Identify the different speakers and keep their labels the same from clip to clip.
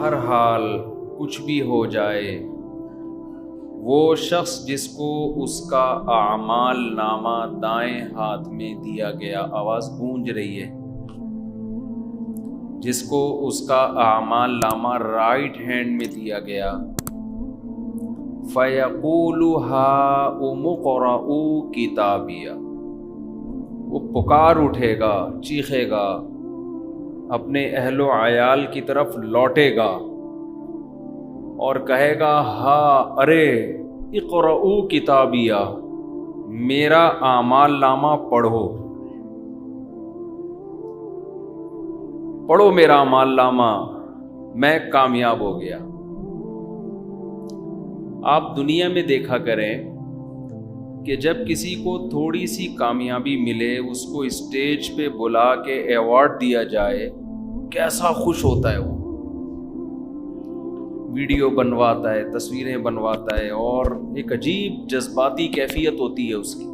Speaker 1: بہرحال کچھ بھی ہو جائے، وہ شخص جس کو اس کا اعمال نامہ دائیں ہاتھ میں دیا گیا، آواز گونج رہی ہے، جس کو اس کا اعمال نامہ رائٹ ہینڈ میں دیا گیا، فَيَقُولُ هَاؤُمُ اقْرَءُوا کتابیہ، وہ پکار اٹھے گا، چیخے گا، اپنے اہل و عیال کی طرف لوٹے گا اور کہے گا ارے اقرؤوا کتابیہ، میرا اعمال نامہ پڑھو، پڑھو میرا اعمال نامہ، میں کامیاب ہو گیا۔ آپ دنیا میں دیکھا کریں کہ جب کسی کو تھوڑی سی کامیابی ملے، اس کو اسٹیج پہ بلا کے ایوارڈ دیا جائے، کیسا خوش ہوتا ہے وہ، ویڈیو بنواتا ہے، تصویریں بنواتا ہے، اور ایک عجیب جذباتی کیفیت ہوتی ہے اس کی۔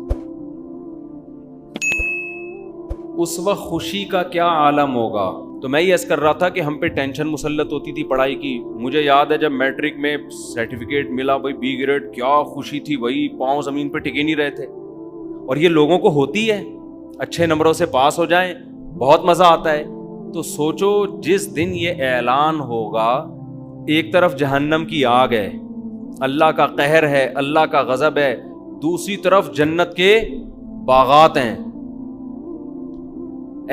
Speaker 1: اس وقت خوشی کا کیا عالم ہوگا۔ تو میں یہ عرض کر رہا تھا کہ ہم پہ ٹینشن مسلط ہوتی تھی پڑھائی کی۔ مجھے یاد ہے جب میٹرک میں سرٹیفکیٹ ملا بھائی بی گریڈ، کیا خوشی تھی بھائی، پاؤں زمین پہ ٹکے نہیں رہے تھے۔ اور یہ لوگوں کو ہوتی ہے، اچھے نمبروں سے پاس ہو جائیں بہت مزہ آتا ہے۔ تو سوچو جس دن یہ اعلان ہوگا، ایک طرف جہنم کی آگ ہے، اللہ کا قہر ہے، اللہ کا غضب ہے، دوسری طرف جنت کے باغات ہیں،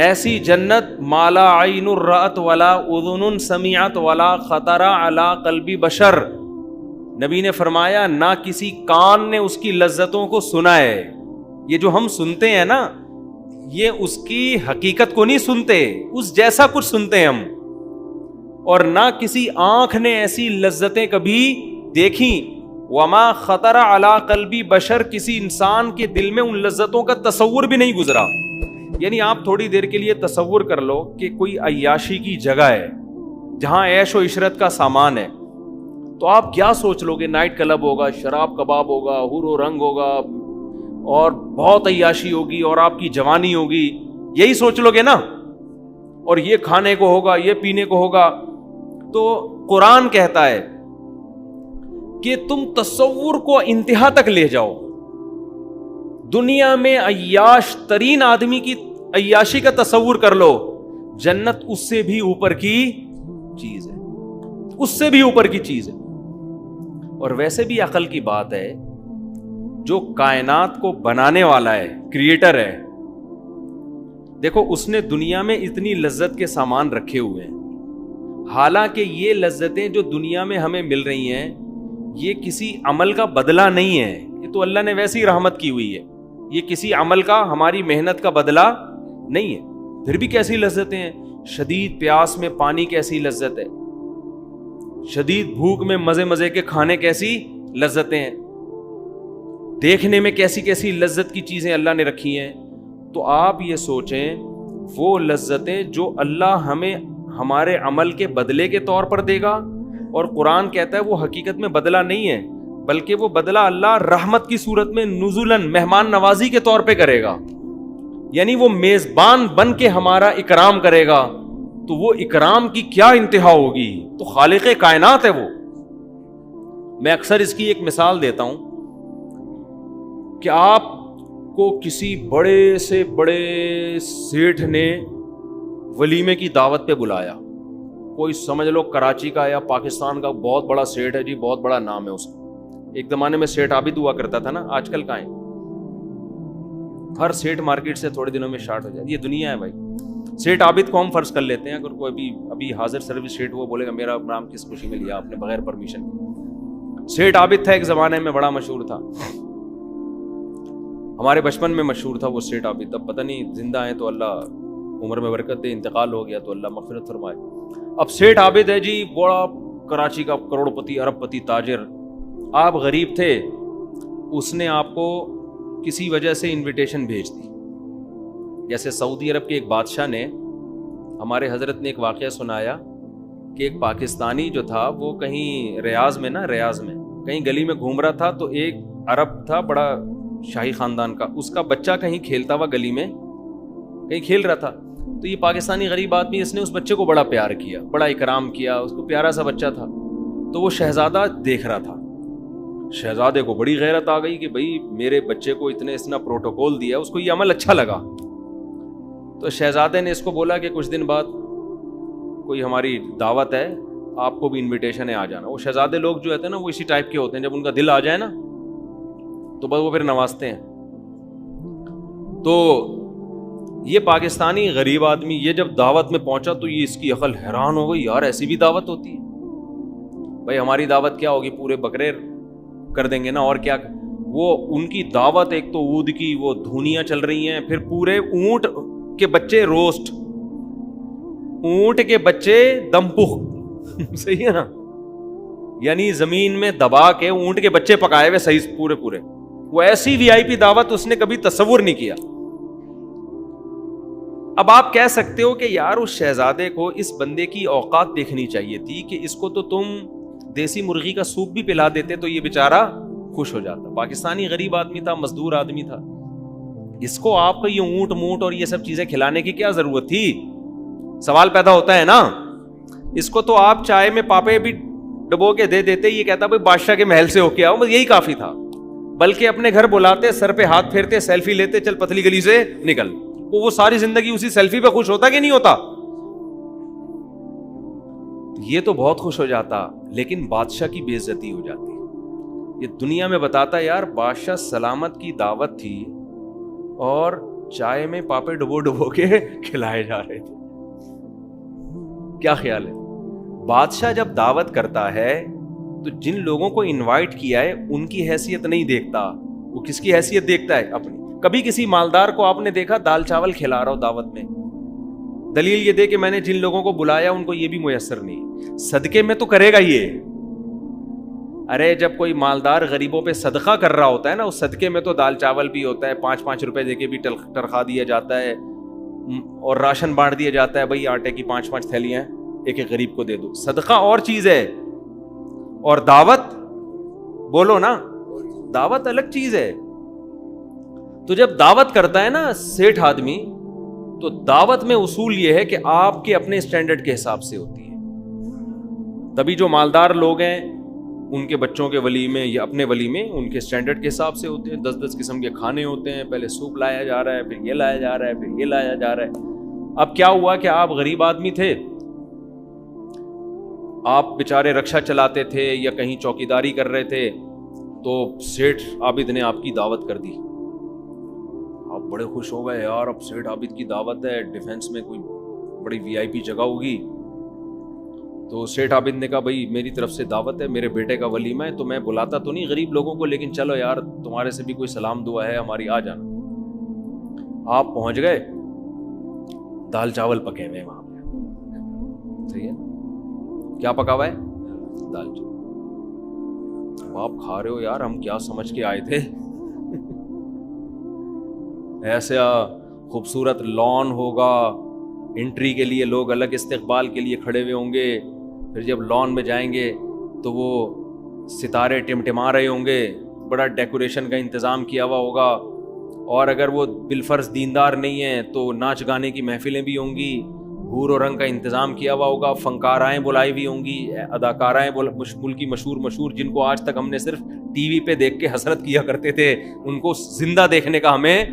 Speaker 1: ایسی جنت مالا عین رأت ولا اذن سمعت ولا خطر علی قلب بشر۔ نبی نے فرمایا نہ کسی کان نے اس کی لذتوں کو سنا ہے۔ یہ جو ہم سنتے ہیں نا، یہ اس کی حقیقت کو نہیں سنتے، اس جیسا کچھ سنتے ہیں ہم، اور نہ کسی آنکھ نے ایسی لذتیں کبھی دیکھیں۔ وما خطر علی قلب بشر، کسی انسان کے دل میں ان لذتوں کا تصور بھی نہیں گزرا۔ یعنی آپ تھوڑی دیر کے لیے تصور کر لو کہ کوئی عیاشی کی جگہ ہے جہاں عیش و عشرت کا سامان ہے، تو آپ کیا سوچ لو گے؟ نائٹ کلب ہوگا، شراب کباب ہوگا، حور و رنگ ہوگا، اور بہت عیاشی ہوگی، اور آپ کی جوانی ہوگی، یہی سوچ لو گے نا؟ اور یہ کھانے کو ہوگا، یہ پینے کو ہوگا۔ تو قرآن کہتا ہے کہ تم تصور کو انتہا تک لے جاؤ۔ دنیا میں عیاش ترین آدمی کی عیاشی کا تصور کر لو، جنت اس سے بھی اوپر کی چیز ہے، اس سے بھی اوپر کی چیز ہے۔ اور ویسے بھی عقل کی بات ہے، جو کائنات کو بنانے والا ہے، کریٹر ہے، دیکھو اس نے دنیا میں اتنی لذت کے سامان رکھے ہوئے ہیں، حالانکہ یہ لذتیں جو دنیا میں ہمیں مل رہی ہیں، یہ کسی عمل کا بدلہ نہیں ہے، یہ تو اللہ نے ویسی رحمت کی ہوئی ہے، یہ کسی عمل کا، ہماری محنت کا بدلہ نہیں ہے۔ پھر بھی کیسی لذتیں ہیں، شدید پیاس میں پانی کیسی لذت ہے، شدید بھوک میں مزے مزے کے کھانے کیسی لذتیں ہیں، دیکھنے میں کیسی کیسی لذت کی چیزیں اللہ نے رکھی ہیں۔ تو آپ یہ سوچیں، وہ لذتیں جو اللہ ہمیں ہمارے عمل کے بدلے کے طور پر دے گا، اور قرآن کہتا ہے وہ حقیقت میں بدلہ نہیں ہے، بلکہ وہ بدلہ اللہ رحمت کی صورت میں نزولاً، مہمان نوازی کے طور پہ کرے گا، یعنی وہ میزبان بن کے ہمارا اکرام کرے گا۔ تو وہ اکرام کی کیا انتہا ہوگی، تو خالق کائنات ہے وہ۔ میں اکثر اس کی ایک مثال دیتا ہوں کہ آپ کو کسی بڑے سے بڑے سیٹھ نے ولیمے کی دعوت پہ بلایا، کوئی سمجھ لو کراچی کا یا پاکستان کا بہت بڑا سیٹ ہے جی، بہت بڑا نام ہے اس کا، ایک زمانے میں سیٹ عابد ہوا کرتا تھا نا، آج کل کہاں ہے، ہر سیٹ مارکیٹ سے تھوڑے دنوں میں شارٹ ہو جائے، یہ دنیا ہے بھائی۔ سیٹ عابد کو ہم فرض کر لیتے ہیں، اگر کوئی ابھی حاضر سروس سیٹ وہ بولے گا میرا نام کس خوشی میں لیا آپ نے بغیر پرمیشن کے۔ سیٹ عابد تھا ایک زمانے میں، بڑا مشہور تھا، ہمارے بچپن میں مشہور تھا وہ سیٹ عابد، اب پتہ نہیں زندہ ہیں تو اللہ عمر میں برکت دے، انتقال ہو گیا تو اللہ مغفرت فرمائے۔ اب سیٹ عابد ہے جی، بڑا کراچی کا کروڑ پتی، ارب پتی تاجر، آپ غریب تھے، اس نے آپ کو کسی وجہ سے انویٹیشن بھیج دی۔ جیسے سعودی عرب کے ایک بادشاہ نے، ہمارے حضرت نے ایک واقعہ سنایا کہ ایک پاکستانی جو تھا وہ کہیں ریاض میں کہیں گلی میں گھوم رہا تھا، تو ایک عرب تھا بڑا شاہی خاندان کا، اس کا بچہ کہیں کھیلتا ہوا گلی میں کہیں کھیل رہا تھا، تو یہ پاکستانی غریب آدمی اس نے اس بچے کو بڑا پیار کیا, بڑا اکرام کیا, اس کو پیارا سا بچہ تھا. تو وہ شہزادہ دیکھ رہا تھا, شہزادے کو بڑی غیرت آ گئی کہ بھئی میرے بچے کو اتنا پروٹوکول دیا, اس کو یہ عمل اچھا لگا. تو شہزادے نے اس کو بولا کہ کچھ دن بعد کوئی ہماری دعوت ہے, آپ کو بھی انویٹیشن ہے, آ جانا. وہ شہزادے لوگ جو ہوتے ہیں نا وہ اسی ٹائپ کے ہوتے ہیں, جب ان کا دل آ جائے نا تو بس وہ پھر نوازتے ہیں. تو یہ پاکستانی غریب آدمی یہ جب دعوت میں پہنچا تو یہ اس کی عقل حیران ہو گئی, یار ایسی بھی دعوت ہوتی ہے. بھائی ہماری دعوت کیا ہوگی, پورے بکرے کر دیں گے نا, اور کیا. وہ ان کی دعوت ایک تو عود کی وہ دھونیاں چل رہی ہیں, پھر پورے اونٹ کے بچے روسٹ, اونٹ کے بچے دمپخ صحیح ہے نا, یعنی زمین میں دبا کے اونٹ کے بچے پکائے ہوئے صحیح پورے. وہ ایسی وی آئی پی دعوت اس نے کبھی تصور نہیں کیا. اب آپ کہہ سکتے ہو کہ یار اس شہزادے کو اس بندے کی اوقات دیکھنی چاہیے تھی کہ اس کو تو تم دیسی مرغی کا سوپ بھی پلا دیتے تو یہ بیچارہ خوش ہو جاتا. پاکستانی غریب آدمی تھا, مزدور آدمی تھا, اس کو آپ کو یہ اونٹ مونٹ اور یہ سب چیزیں کھلانے کی کیا ضرورت تھی؟ سوال پیدا ہوتا ہے نا. اس کو تو آپ چائے میں پاپے بھی ڈبو کے دے دیتے, یہ کہتا بھائی بادشاہ کے محل سے ہو کے آؤ, بس یہی کافی تھا. بلکہ اپنے گھر بلاتے, سر پہ ہاتھ پھیرتے, سیلفی لیتے, چل پتلی گلی سے نکل. وہ ساری زندگی اسی سیلفی پہ خوش ہوتا کہ نہیں ہوتا؟ یہ تو بہت خوش ہو جاتا, لیکن بادشاہ کی بے عزتی ہو جاتی. یہ دنیا میں بتاتا یار بادشاہ سلامت کی دعوت تھی اور چائے میں پاپے ڈبو کے کھلائے جا رہے تھے. کیا خیال ہے؟ بادشاہ جب دعوت کرتا ہے تو جن لوگوں کو انوائٹ کیا ہے ان کی حیثیت نہیں دیکھتا, وہ کس کی حیثیت دیکھتا ہے؟ اپنی. کبھی کسی مالدار کو آپ نے دیکھا دال چاول کھلا رہا ہو دعوت میں؟ دلیل یہ دے کہ میں نے جن لوگوں کو بلایا ان کو یہ بھی میسر نہیں. صدقے میں تو کرے گا یہ. ارے جب کوئی مالدار غریبوں پہ صدقہ کر رہا ہوتا ہے نا, اس صدقے میں تو دال چاول بھی ہوتا ہے, 5-5 روپے دے کے بھی تنخواہ دیا جاتا ہے, اور راشن بانٹ دیا جاتا ہے, بھائی آٹے کی 5-5 تھیلیاں ایک ایک غریب کو دے دو. صدقہ اور چیز ہے, اور دعوت بولو نا, دعوت الگ چیز ہے. تو جب دعوت کرتا ہے نا سیٹھ آدمی, تو دعوت میں اصول یہ ہے کہ آپ کے اپنے اسٹینڈرڈ کے حساب سے ہوتی ہے. تبھی جو مالدار لوگ ہیں ان کے بچوں کے ولیمے یا اپنے ولیمے ان کے اسٹینڈرڈ کے حساب سے ہوتے ہیں. 10 قسم کے کھانے ہوتے ہیں, پہلے سوپ لایا جا رہا ہے, پھر یہ لایا جا رہا ہے, پھر یہ لایا جا رہا ہے. اب کیا ہوا کہ آپ غریب آدمی تھے, آپ بیچارے رکشا چلاتے تھے یا کہیں چوکیداری کر رہے تھے, تو سیٹھ عابد نے آپ کی دعوت کر دی. آپ بڑے خوش ہو گئے, یار اب سیٹھ عابد کی دعوت ہے, ڈیفینس میں کوئی بڑی وی آئی پی جگہ ہوگی. تو سیٹھ عابد نے کہا بھائی میری طرف سے دعوت ہے, میرے بیٹے کا ولیمہ ہے, تو میں بلاتا تو نہیں غریب لوگوں کو, لیکن چلو یار تمہارے سے بھی کوئی سلام دعا ہے ہماری, آ جانا. آپ پہنچ گئے, دال چاول پکے ہوئے وہاں پہ, صحیح ہے, کیا پکا ہوا ہے؟ دال چاول. آپ کھا رہے ہو, یار ہم کیا سمجھ کے آئے تھے, ایسا خوبصورت لان ہوگا, انٹری کے لیے لوگ الگ استقبال کے لیے کھڑے ہوئے ہوں گے, پھر جب لان میں جائیں گے تو وہ ستارے ٹمٹما رہے ہوں گے, بڑا ڈیکوریشن کا انتظام کیا ہوا ہوگا, اور اگر وہ بالفرض دیندار نہیں ہیں تو ناچ گانے کی محفلیں بھی ہوں گی, حور و رنگ کا انتظام کیا ہوا ہوگا, فنکارائیں بلائی ہوئی ہوں گی, اداکارائیں ملکی مشہور جن کو آج تک ہم نے صرف ٹی وی پہ دیکھ کے حسرت کیا کرتے تھے, ان کو زندہ دیکھنے کا ہمیں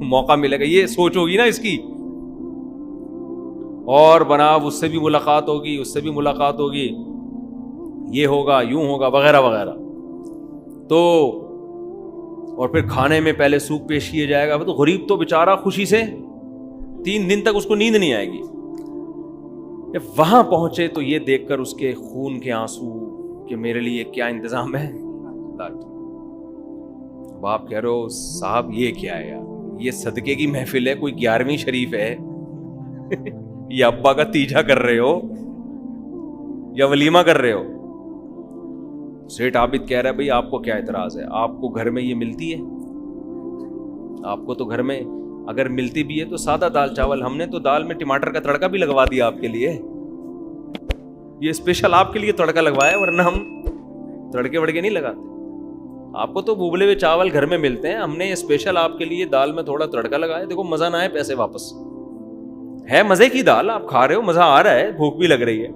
Speaker 1: موقع ملے گا. یہ سوچ ہوگی نا اس کی, اور بنا اس سے بھی ملاقات ہوگی, اس سے بھی ملاقات ہوگی, یہ ہوگا, یوں ہوگا, وغیرہ وغیرہ. تو اور پھر کھانے میں پہلے سوپ پیش کیا جائے گا. تو غریب تو بیچارہ خوشی سے 3 دن تک اس کو نیند نہیں آئے گی. وہاں پہنچے تو یہ دیکھ کر اس کے خون کے آنسو کہ میرے لیے کیا انتظام ہے. باپ کہہ رہے ہو صاحب یہ کیا ہے یار, یہ صدقے کی محفل ہے, کوئی 11ویں شریف ہے, یہ ابا کا تیجا کر رہے ہو یا ولیمہ کر رہے ہو؟ سیٹھ عابد کہہ رہا ہے بھئی آپ کو کیا اعتراض ہے, آپ کو گھر میں یہ ملتی ہے, آپ کو تو گھر میں اگر ملتی بھی ہے تو سادہ دال چاول, ہم نے تو دال میں ٹماٹر کا تڑکا بھی لگوا دیا آپ کے لیے, یہ اسپیشل آپ کے لیے تڑکا لگوایا, ورنہ ہم تڑکے وڑکے نہیں لگاتے. آپ کو تو ابلے ہوئے چاول گھر میں ملتے ہیں, ہم نے اسپیشل آپ کے لیے دال میں تھوڑا تڑکا لگایا, دیکھو مزہ نہ آئے پیسے واپس. ہے مزے کی دال, آپ کھا رہے ہو, مزہ آ رہا ہے, بھوک بھی لگ رہی ہے,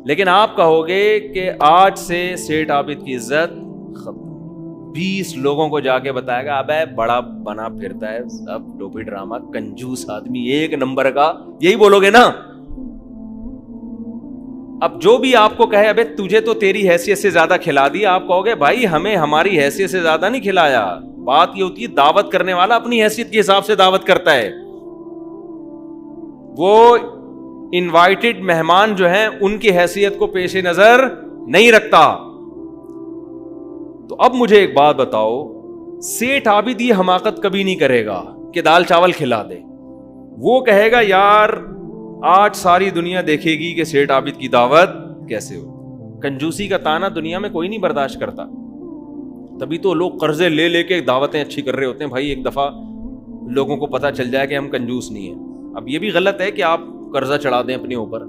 Speaker 1: لیکن آپ کہو گے کہ آج سے سیٹھ عابد کی عزت ختم. 20 لوگوں کو جا کے بتائے گا ابے بڑا بنا پھرتا ہے, سب ٹوپی ڈرامہ, کنجوس آدمی, 1 نمبر کا, یہی بولو گے نا. اب جو بھی آپ کو کہے ابے تجھے تو تیری حیثیت سے زیادہ کھلا دیا, آپ کہو گے بھائی ہمیں ہماری حیثیت سے زیادہ نہیں کھلایا. بات یہ ہوتی ہے دعوت کرنے والا اپنی حیثیت کے حساب سے دعوت کرتا ہے, وہ انوائٹڈ مہمان جو ہیں ان کی حیثیت کو پیش نظر نہیں رکھتا. تو اب مجھے ایک بات بتاؤ, سیٹھ عابد یہ حماقت کبھی نہیں کرے گا کہ دال چاول کھلا دے. وہ کہے گا یار آج ساری دنیا دیکھے گی کہ سیٹھ عابد کی دعوت کیسے ہو. کنجوسی کا تانا دنیا میں کوئی نہیں برداشت کرتا, تبھی تو لوگ قرضے لے لے کے دعوتیں اچھی کر رہے ہوتے ہیں. بھائی ایک دفعہ لوگوں کو پتا چل جائے کہ ہم کنجوس نہیں ہیں. اب یہ بھی غلط ہے کہ آپ قرضہ چڑھا دیں اپنے اوپر,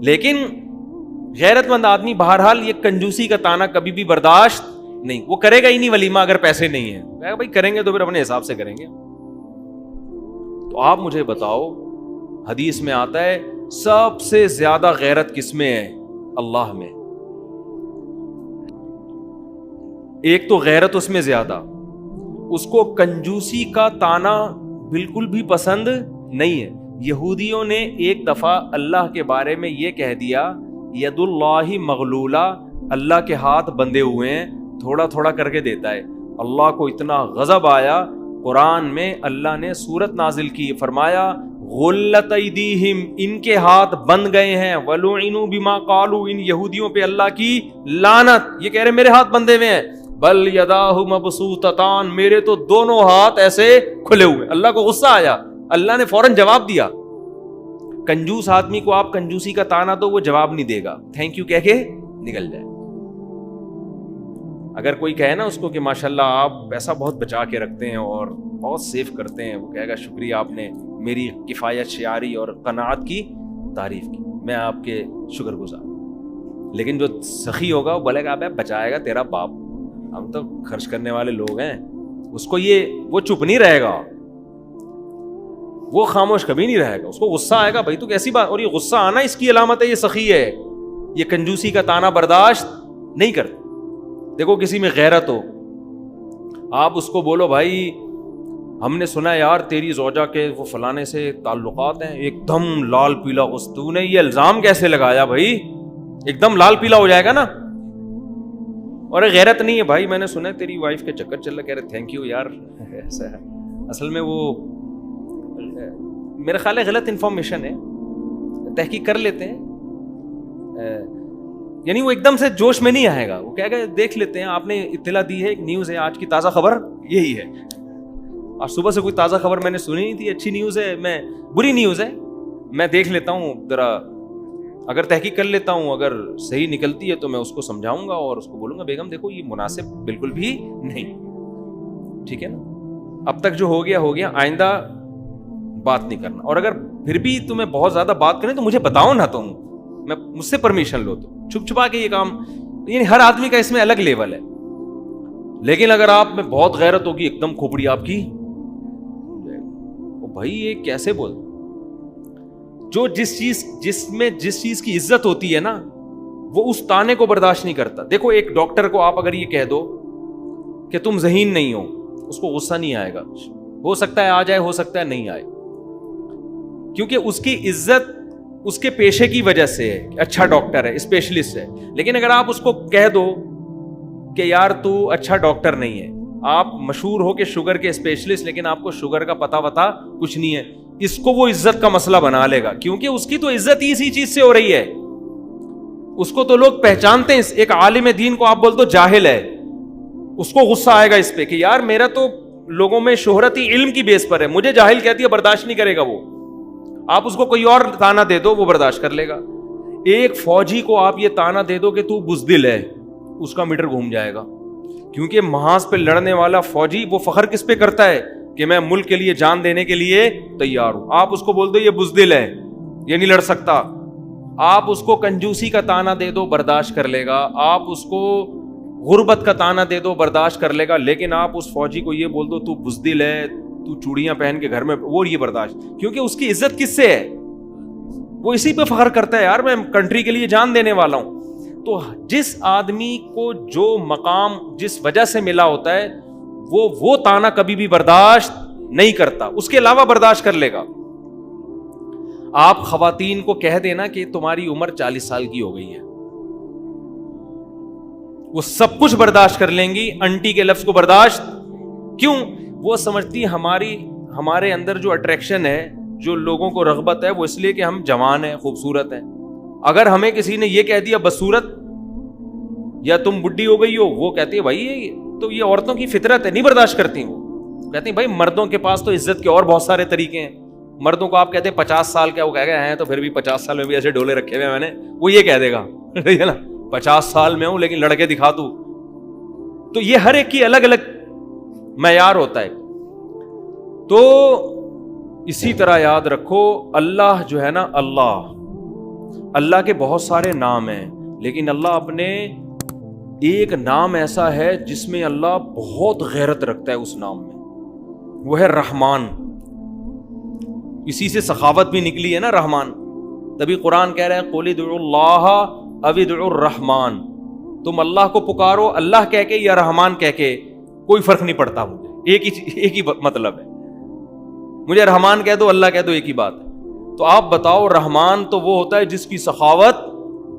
Speaker 1: لیکن غیرت مند آدمی بہرحال یہ کنجوسی کا تانا کبھی بھی برداشت نہیں, وہ کرے گا ہی نہیں ولیمہ اگر پیسے نہیں ہیں. بھائی کریں گے تو پھر اپنے حساب سے کریں گے. تو آپ مجھے بتاؤ, حدیث میں آتا ہے سب سے زیادہ غیرت کس میں ہے؟ اللہ میں. ایک تو غیرت اس میں زیادہ, اس کو کنجوسی کا تانا بالکل بھی پسند نہیں ہے. یہودیوں نے ایک دفعہ اللہ کے بارے میں یہ کہہ دیا ید اللہ مغلولہ, اللہ کے ہاتھ بندھے ہوئے ہیں, تھوڑا تھوڑا کر کے دیتا ہے. اللہ کو اتنا غضب آیا, قرآن میں اللہ نے سورت نازل کی, فرمایا غلت ایدیہم, ان کے ہاتھ بند گئے ہیں, ولعنوا بما قالوا, ان یہودیوں پہ اللہ کی لعنت. یہ کہہ رہے میرے ہاتھ بندھے ہوئے ہیں, بل یداہ مبسوطتان, میرے تو دونوں ہاتھ ایسے کھلے ہوئے. اللہ کو غصہ آیا, اللہ نے فوراً جواب دیا. کنجوس آدمی کو آپ کنجوسی کا تانا دو, وہ جواب نہیں دے گا, تھینک یو کہہ کے نکل جائے. اگر کوئی کہے نا اس کو کہ ماشاءاللہ آپ پیسہ بہت بچا کے رکھتے ہیں اور بہت سیو کرتے ہیں, وہ کہے گا شکریہ, آپ نے میری کفایت شعاری اور قناعت کی تعریف کی, میں آپ کے شکر گزار. لیکن جو سخی ہوگا وہ بولے گا ابے بچائے گا تیرا باپ, ہم تو خرچ کرنے والے لوگ ہیں. اس کو وہ چپ نہیں رہے گا, وہ خاموش کبھی نہیں رہے گا. اس کو غصہ آئے گا, بھائی تو کیسی بات, اور یہ غصہ آنا اس کی علامت ہے یہ سخی ہے, یہ کنجوسی کا تانا برداشت نہیں کرتا. دیکھو کسی میں غیرت ہو, آپ اس کو بولو بھائی ہم نے سنا یار تیری زوجہ کے وہ فلانے سے تعلقات ہیں, ایک دم لال پیلا غصہ, تو نے یہ الزام کیسے لگایا بھائی, ایک دم لال پیلا ہو جائے گا نا. اور غیرت نہیں ہے, بھائی میں نے سنا ہے تیری وائف کے چکر چل رہا, کہہ رہے تھینک یو یار, ایسا ہے. اصل میں وہ میرا خیال ہے غلط انفارمیشن ہے, تحقیق کر لیتے ہیں. یعنی وہ ایک دم سے جوش میں نہیں آئے گا, وہ کہے گا دیکھ لیتے ہیں, آپ نے اطلاع دی ہے, ایک نیوز ہے, آج کی تازہ خبر یہی ہے. اور صبح سے کوئی تازہ خبر میں نے سنی نہیں تھی, اچھی نیوز ہے, میں بری نیوز ہے, میں دیکھ لیتا ہوں ذرا, اگر تحقیق کر لیتا ہوں, اگر صحیح نکلتی ہے تو میں اس کو سمجھاؤں گا اور اس کو بولوں گا بیگم دیکھو یہ مناسب بالکل بھی نہیں, ٹھیک ہے نا, اب تک جو ہو گیا, آئندہ بات نہیں کرنا. اور اگر پھر بھی تمہیں بہت زیادہ بات کریں تو مجھے بتاؤ نا, تم میں مجھ سے پرمیشن لو. تو چھپ چھپا کے یہ کام, یعنی ہر آدمی کا اس میں الگ لیول ہے. لیکن اگر آپ میں بہت غیرت ہوگی, ایک دم کھوپڑی آپ کی, بھائی یہ کیسے بول, جو جس چیز کی عزت ہوتی ہے نا وہ اس تانے کو برداشت نہیں کرتا. دیکھو ایک ڈاکٹر کو آپ اگر یہ کہہ دو کہ تم ذہین نہیں ہو, اس کو غصہ نہیں آئے گا, ہو سکتا ہے آ جائے, ہو سکتا ہے نہیں آئے, کیونکہ اس کی عزت اس کے پیشے کی وجہ سے ہے, اچھا ڈاکٹر ہے, اسپیشلسٹ ہے. لیکن اگر آپ اس کو کہہ دو کہ یار تو اچھا ڈاکٹر نہیں ہے, آپ مشہور ہو کہ شوگر کے اسپیشلسٹ, لیکن آپ کو شوگر کا پتہ وتا کچھ نہیں ہے, اس کو وہ عزت کا مسئلہ بنا لے گا, کیونکہ اس کی تو عزت ہی اسی چیز سے ہو رہی ہے. اس کو تو لوگ پہچانتے ہیں. ایک عالم دین کو آپ بول دو جاہل ہے, اس کو غصہ آئے گا اس پہ کہ یار میرا تو لوگوں میں شہرت ہی علم کی بیس پر ہے, مجھے جاہل کہتی ہے, برداشت نہیں کرے گا وہ. آپ اس کو کوئی اور تانا دے دو, وہ برداشت کر لے گا. ایک فوجی کو آپ یہ تانا دے دو کہ تو بزدل ہے, اس کا میٹر گھوم جائے گا, کیونکہ محاذ پہ لڑنے والا فوجی وہ فخر کس پہ کرتا ہے کہ میں ملک کے لیے جان دینے کے لیے تیار ہوں. آپ اس کو بول دو یہ بزدل ہے, یہ نہیں لڑ سکتا. آپ اس کو کنجوسی کا تانا دے دو, برداشت کر لے گا. آپ اس کو غربت کا تانا دے دو, برداشت کر لے گا. لیکن آپ اس فوجی کو یہ بول دو تو بزدل ہے, تو چوڑیاں پہن کے گھر میں وہ یہ برداشت, کیونکہ اس کی عزت کس سے ہے, وہ اسی پہ فخر کرتا ہے, یار میں کنٹری کے لیے جان دینے والا ہوں. تو جس آدمی کو جو مقام جس وجہ سے ملا ہوتا ہے وہ تانا کبھی بھی برداشت نہیں کرتا, اس کے علاوہ برداشت کر لے گا. آپ خواتین کو کہہ دینا کہ تمہاری عمر 40 سال کی ہو گئی ہے, وہ سب کچھ برداشت کر لیں گی, انٹی کے لفظ کو برداشت کیوں؟ وہ سمجھتی ہمارے اندر جو اٹریکشن ہے, جو لوگوں کو رغبت ہے, وہ اس لیے کہ ہم جوان ہیں, خوبصورت ہیں. اگر ہمیں کسی نے یہ کہہ دیا بدصورت یا تم بڈھی ہو گئی ہو, وہ کہتی ہے بھائی تو یہ عورتوں کی فطرت ہے, نہیں برداشت کرتی. وہ کہتی ہیں بھائی مردوں کے پاس تو عزت کے اور بہت سارے طریقے ہیں. مردوں کو آپ کہتے ہیں 50 سال کا, وہ کہہ گئے ہیں تو پھر بھی 50 سال میں بھی ایسے ڈولے رکھے ہوئے میں نے, وہ یہ کہہ دے گا ٹھیک ہے نا, 50 سال میں ہوں لیکن لڑکے دکھا دوں. تو یہ ہر ایک کی الگ الگ معیار ہوتا ہے. تو اسی طرح یاد رکھو, اللہ جو ہے نا, اللہ کے بہت سارے نام ہیں, لیکن اللہ اپنے ایک نام ایسا ہے جس میں اللہ بہت غیرت رکھتا ہے اس نام میں, وہ ہے رحمان. اسی سے سخاوت بھی نکلی ہے نا, رحمان. تبھی قرآن کہہ رہا ہے قل ادعوا اللہ او ادعوا الرحمن, تم اللہ کو پکارو اللہ کہہ کے یا رحمان کہہ کے, کوئی فرق نہیں پڑتا مجھے, ایک ہی مطلب ہے. مجھے رحمان کہہ دو اللہ کہہ دو, ایک ہی بات ہے. تو آپ بتاؤ, رحمان تو وہ ہوتا ہے جس کی سخاوت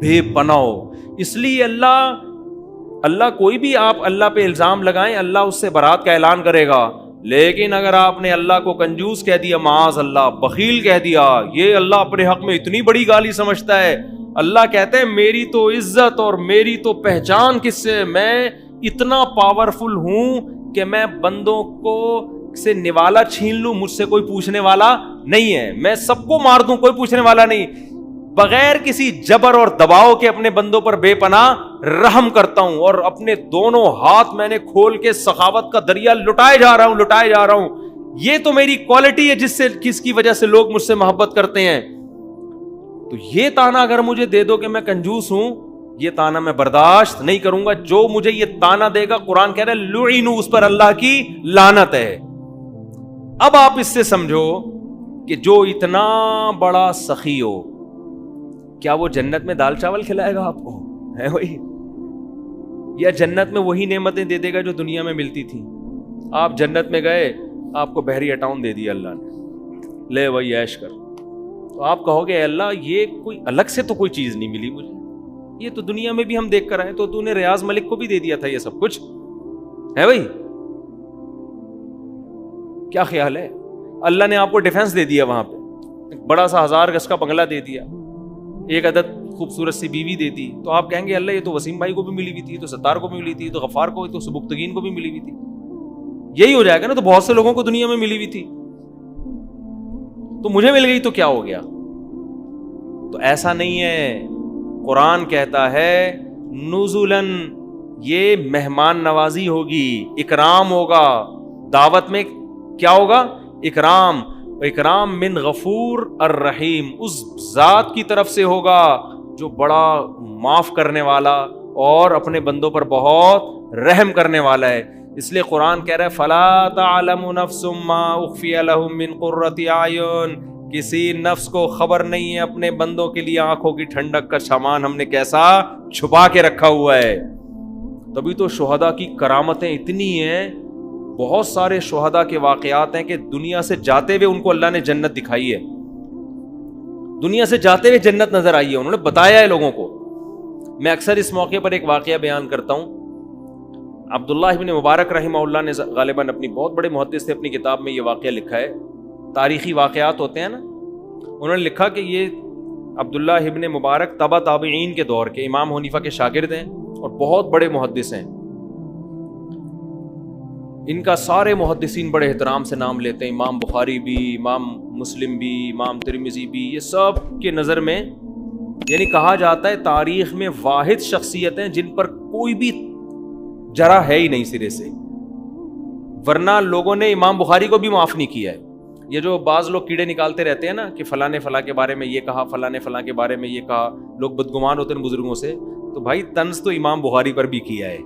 Speaker 1: بے پناہ ہو. اس لیے اللہ کوئی بھی آپ اللہ پہ الزام لگائیں, اللہ اس سے برات کا اعلان کرے گا. لیکن اگر آپ نے اللہ کو کنجوس کہہ دیا, معاذ اللہ بخیل کہہ دیا, یہ اللہ اپنے حق میں اتنی بڑی گالی سمجھتا ہے. اللہ کہتے ہیں میری تو عزت اور میری تو پہچان کس سے, میں اتنا پاورفل ہوں کہ میں بندوں کو سے نوالا چھین لوں, مجھ سے کوئی پوچھنے والا نہیں ہے, میں سب کو مار دوں, کوئی پوچھنے والا نہیں. بغیر کسی جبر اور دباؤ کے اپنے بندوں پر بے پناہ رحم کرتا ہوں, اور اپنے دونوں ہاتھ میں نے کھول کے سخاوت کا دریا لٹائے جا رہا ہوں. یہ تو میری کوالٹی ہے جس کی وجہ سے لوگ مجھ سے محبت کرتے ہیں. تو یہ تانا اگر مجھے دے دو کہ میں کنجوس ہوں, یہ تانا میں برداشت نہیں کروں گا. جو مجھے یہ تانا دے گا, قرآن کہہ رہا ہے لعنوا, اس پر اللہ کی لعنت ہے. اب آپ اس سے سمجھو کہ جو اتنا بڑا سخی ہو, کیا وہ جنت میں دال چاول کھلائے گا آپ کو, ہے وہی, یا جنت میں وہی نعمتیں دے دے گا جو دنیا میں ملتی تھی؟ آپ جنت میں گئے, آپ کو بحری اٹاؤن دے دیا اللہ نے, لے وہی عیش کر. تو آپ کہو گے اللہ یہ کوئی الگ سے تو کوئی چیز نہیں ملی مجھے, یہ تو دنیا میں بھی ہم دیکھ کر آئے, تو نے ریاض ملک کو بھی دے دیا تھا یہ سب کچھ, ہے بھائی. کیا خیال ہے, اللہ نے آپ کو ڈیفنس دے دیا, وہاں پہ بڑا سا 1000 گز کا بنگلہ دے دیا, ایک عدد خوبصورت سی بیوی دے دی, تو آپ کہیں گے اللہ یہ تو وسیم بھائی کو بھی ملی ہوئی تھی, تو ستار کو بھی ملی تھی, تو غفار کو, تو سبکتگین کو بھی ملی ہوئی تھی. یہی ہو جائے گا نا, تو بہت سے لوگوں کو دنیا میں ملی ہوئی تھی, تو مجھے مل گئی تو کیا ہو گیا؟ تو ایسا نہیں ہے. قرآن کہتا ہے نزلاً, یہ مہمان نوازی ہوگی, اکرام ہوگا. دعوت میں کیا ہوگا؟ اکرام. اکرام من غفور الرحیم, اس ذات کی طرف سے ہوگا جو بڑا معاف کرنے والا اور اپنے بندوں پر بہت رحم کرنے والا ہے. اس لیے قرآن کہہ رہا ہے فلا تعلم نفس ما اخفی لهم من قرۃ اعین, کسی نفس کو خبر نہیں ہے اپنے بندوں کے لیے آنکھوں کی ٹھنڈک کا سامان ہم نے کیسا چھپا کے رکھا ہوا ہے. تبھی تو شہداء کی کرامتیں اتنی ہیں, بہت سارے شہداء کے واقعات ہیں کہ دنیا سے جاتے ہوئے ان کو اللہ نے جنت دکھائی ہے, دنیا سے جاتے ہوئے جنت نظر آئی ہے, انہوں نے بتایا ہے لوگوں کو. میں اکثر اس موقع پر ایک واقعہ بیان کرتا ہوں. عبداللہ ابن مبارک رحمہ اللہ نے غالباً اپنی بہت بڑے محدث تھے, اپنی کتاب میں یہ واقعہ لکھا ہے. تاریخی واقعات ہوتے ہیں نا, انہوں نے لکھا کہ یہ عبداللہ ابن مبارک تبع تابعین کے دور کے امام حنیفہ کے شاگرد ہیں اور بہت بڑے محدث ہیں. ان کا سارے محدثین بڑے احترام سے نام لیتے ہیں, امام بخاری بھی, امام مسلم بھی, امام ترمذی بھی, یہ سب کے نظر میں یعنی کہا جاتا ہے تاریخ میں واحد شخصیتیں جن پر کوئی بھی جرح ہے ہی نہیں سرے سے, ورنہ لوگوں نے امام بخاری کو بھی معاف نہیں کیا ہے. یہ جو بعض لوگ کیڑے نکالتے رہتے ہیں نا کہ فلاں نے فلاں کے بارے میں یہ کہا, فلاں نے فلاں کے بارے میں یہ کہا, لوگ بدگمان ہوتے ہیں بزرگوں سے, تو بھائی طنز تو امام بخاری پر بھی کیا ہے,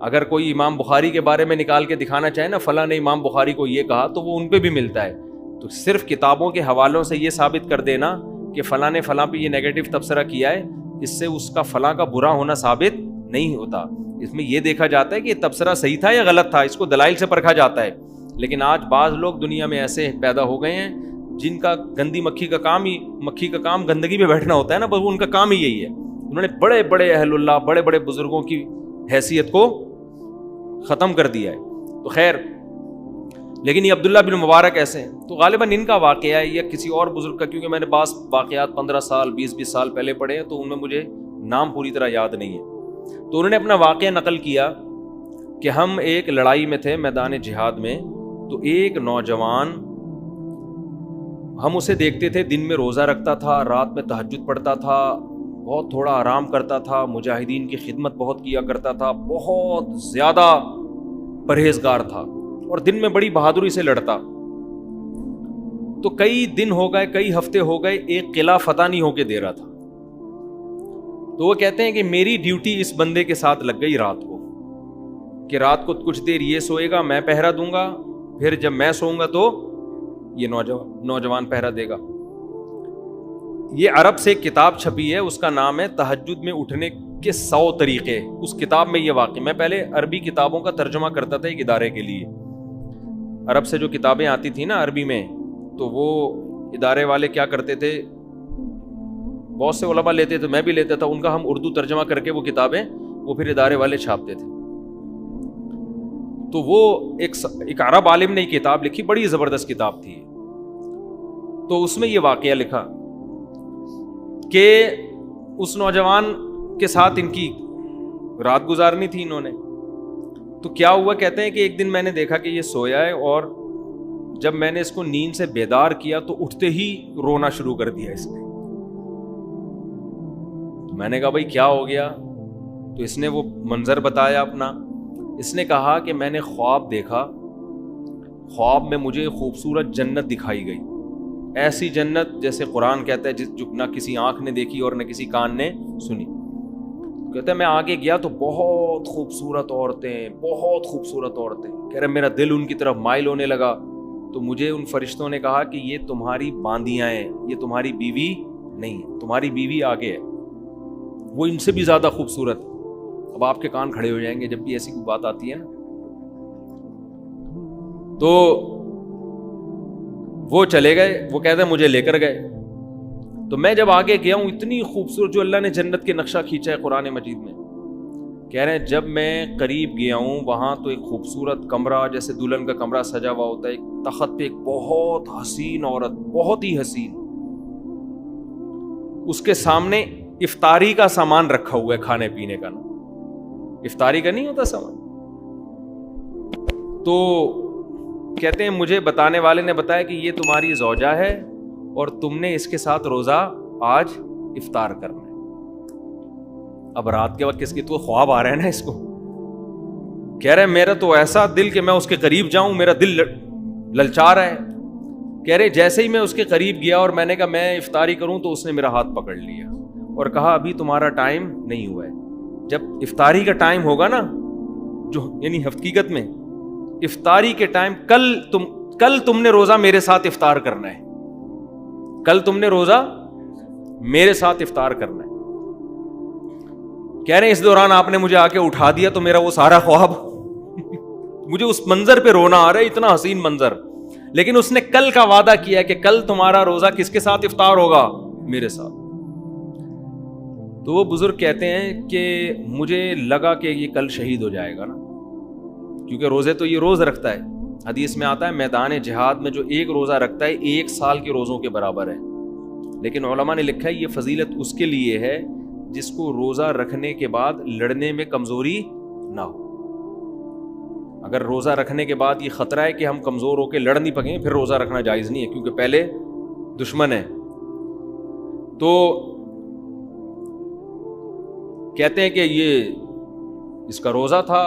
Speaker 1: اگر کوئی امام بخاری کے بارے میں نکال کے دکھانا چاہے نا فلاں نے امام بخاری کو یہ کہا تو وہ ان پہ بھی ملتا ہے. تو صرف کتابوں کے حوالوں سے یہ ثابت کر دینا کہ فلاں نے فلاں پہ یہ نیگیٹو تبصرہ کیا ہے, اس سے اس کا فلاں کا برا ہونا ثابت نہیں ہوتا. اس میں یہ دیکھا جاتا ہے کہ یہ تبصرہ صحیح تھا یا غلط تھا, اس کو دلائل سے پرکھا جاتا ہے. لیکن آج بعض لوگ دنیا میں ایسے پیدا ہو گئے ہیں جن کا گندی مکھی کا کام گندگی پہ بیٹھنا ہوتا ہے نا, بس ان کا کام ہی یہی ہے. انہوں نے بڑے بڑے اہل اللہ, بڑے بڑے بزرگوں کی حیثیت کو ختم کر دیا ہے. تو خیر, لیکن یہ عبداللہ بن مبارک ایسے ہیں. تو غالباً ان کا واقعہ ہے یا کسی اور بزرگ کا, کیونکہ میں نے بعض واقعات 15 سال 20 سال پہلے پڑھے ہیں تو ان میں مجھے نام پوری طرح یاد نہیں ہے. تو انہوں نے اپنا واقعہ نقل کیا کہ ہم ایک لڑائی میں تھے میدان جہاد میں, تو ایک نوجوان, ہم اسے دیکھتے تھے دن میں روزہ رکھتا تھا, رات میں تہجد پڑھتا تھا, بہت تھوڑا آرام کرتا تھا, مجاہدین کی خدمت بہت کیا کرتا تھا, بہت زیادہ پرہیزگار تھا اور دن میں بڑی بہادری سے لڑتا. تو کئی دن ہو گئے, کئی ہفتے ہو گئے, ایک قلعہ فتح نہیں ہو کے دے رہا تھا. تو وہ کہتے ہیں کہ میری ڈیوٹی اس بندے کے ساتھ لگ گئی رات کو, کہ رات کو کچھ دیر یہ سوئے گا, میں پہرا دوں گا, پھر جب میں سوؤں گا تو یہ نوجوان پہرا دے گا. یہ عرب سے ایک کتاب چھپی ہے, اس کا نام ہے تہجد میں اٹھنے کے 100 طریقے. اس کتاب میں یہ واقعہ, میں پہلے عربی کتابوں کا ترجمہ کرتا تھا ایک ادارے کے لیے. عرب سے جو کتابیں آتی تھیں نا عربی میں, تو وہ ادارے والے کیا کرتے تھے, بہت سے علماء لیتے تھے, میں بھی لیتا تھا, ان کا ہم اردو ترجمہ کر کے وہ کتابیں وہ پھر ادارے والے چھاپتے تھے. تو وہ ایک عرب عالم نے کتاب لکھی, بڑی زبردست کتاب تھی. تو اس میں یہ واقعہ لکھا کہ اس نوجوان کے ساتھ ان کی رات گزارنی تھی انہوں نے. تو کیا ہوا, کہتے ہیں کہ ایک دن میں نے دیکھا کہ یہ سویا ہے, اور جب میں نے اس کو نیند سے بیدار کیا تو اٹھتے ہی رونا شروع کر دیا اس نے. میں نے کہا بھائی کیا ہو گیا؟ تو اس نے وہ منظر بتایا اپنا. اس نے کہا کہ میں نے خواب دیکھا, خواب میں مجھے خوبصورت جنت دکھائی گئی, ایسی جنت جیسے قرآن کہتا ہے جو نہ کسی آنکھ نے دیکھی اور نہ کسی کان نے سنی. کہتا ہے میں آگے گیا تو بہت خوبصورت عورتیں, بہت خوبصورت عورتیں. کہہ رہے میرا دل ان کی طرف مائل ہونے لگا. تو مجھے ان فرشتوں نے کہا کہ یہ تمہاری باندیاں ہیں, یہ تمہاری بیوی نہیں, تمہاری بیوی آگے ہے, وہ ان سے بھی زیادہ خوبصورت. اب آپ کے کان کھڑے ہو جائیں گے جب بھی ایسی کوئی بات آتی ہے نا. تو وہ چلے گئے, وہ کہتے ہیں مجھے لے کر گئے. تو میں جب آگے گیا ہوں, اتنی خوبصورت جو اللہ نے جنت کے نقشہ کھینچا ہے قرآن مجید میں, کہہ رہے ہیں جب میں قریب گیا ہوں وہاں تو ایک خوبصورت کمرہ, جیسے دلہن کا کمرہ سجا ہوا ہوتا ہے, ایک تخت پہ ایک بہت حسین عورت, بہت ہی حسین, اس کے سامنے افطاری کا سامان رکھا ہوا ہے, کھانے پینے کا نا, افطاری کا نہیں ہوتا سامان. تو کہتے ہیں مجھے بتانے والے نے بتایا کہ یہ تمہاری زوجہ ہے اور تم نے اس کے ساتھ روزہ آج افطار کرنا ہے. اب رات کے وقت کس کی تو خواب آ رہا ہے نا اس کو. کہہ رہے میرا تو ایسا دل کہ میں اس کے قریب جاؤں, میرا دل للچا رہا ہے. کہہ رہے جیسے ہی میں اس کے قریب گیا اور میں نے کہا میں افطاری کروں تو اس نے میرا ہاتھ پکڑ لیا اور کہا ابھی تمہارا ٹائم نہیں ہوا ہے. جب افطاری کا ٹائم ہوگا نا, جو یعنی حقیقت میں افطاری کے ٹائم, کل تم نے روزہ میرے ساتھ افطار کرنا ہے, کل تم نے روزہ میرے ساتھ افطار کرنا ہے. کہہ رہے ہیں اس دوران آپ نے مجھے آ کے اٹھا دیا تو میرا وہ سارا خواب مجھے اس منظر پہ رونا آ رہا ہے, اتنا حسین منظر. لیکن اس نے کل کا وعدہ کیا کہ کل تمہارا روزہ کس کے ساتھ افطار ہوگا, میرے ساتھ. تو وہ بزرگ کہتے ہیں کہ مجھے لگا کہ یہ کل شہید ہو جائے گا نا, کیونکہ روزے تو یہ روز رکھتا ہے. حدیث میں آتا ہے میدان جہاد میں جو ایک روزہ رکھتا ہے 1 سال کے روزوں کے برابر ہے. لیکن علماء نے لکھا ہے یہ فضیلت اس کے لیے ہے جس کو روزہ رکھنے کے بعد لڑنے میں کمزوری نہ ہو. اگر روزہ رکھنے کے بعد یہ خطرہ ہے کہ ہم کمزور ہو کے لڑ نہیں پکیں, پھر روزہ رکھنا جائز نہیں ہے, کیونکہ پہلے دشمن ہے. تو کہتے ہیں کہ یہ اس کا روزہ تھا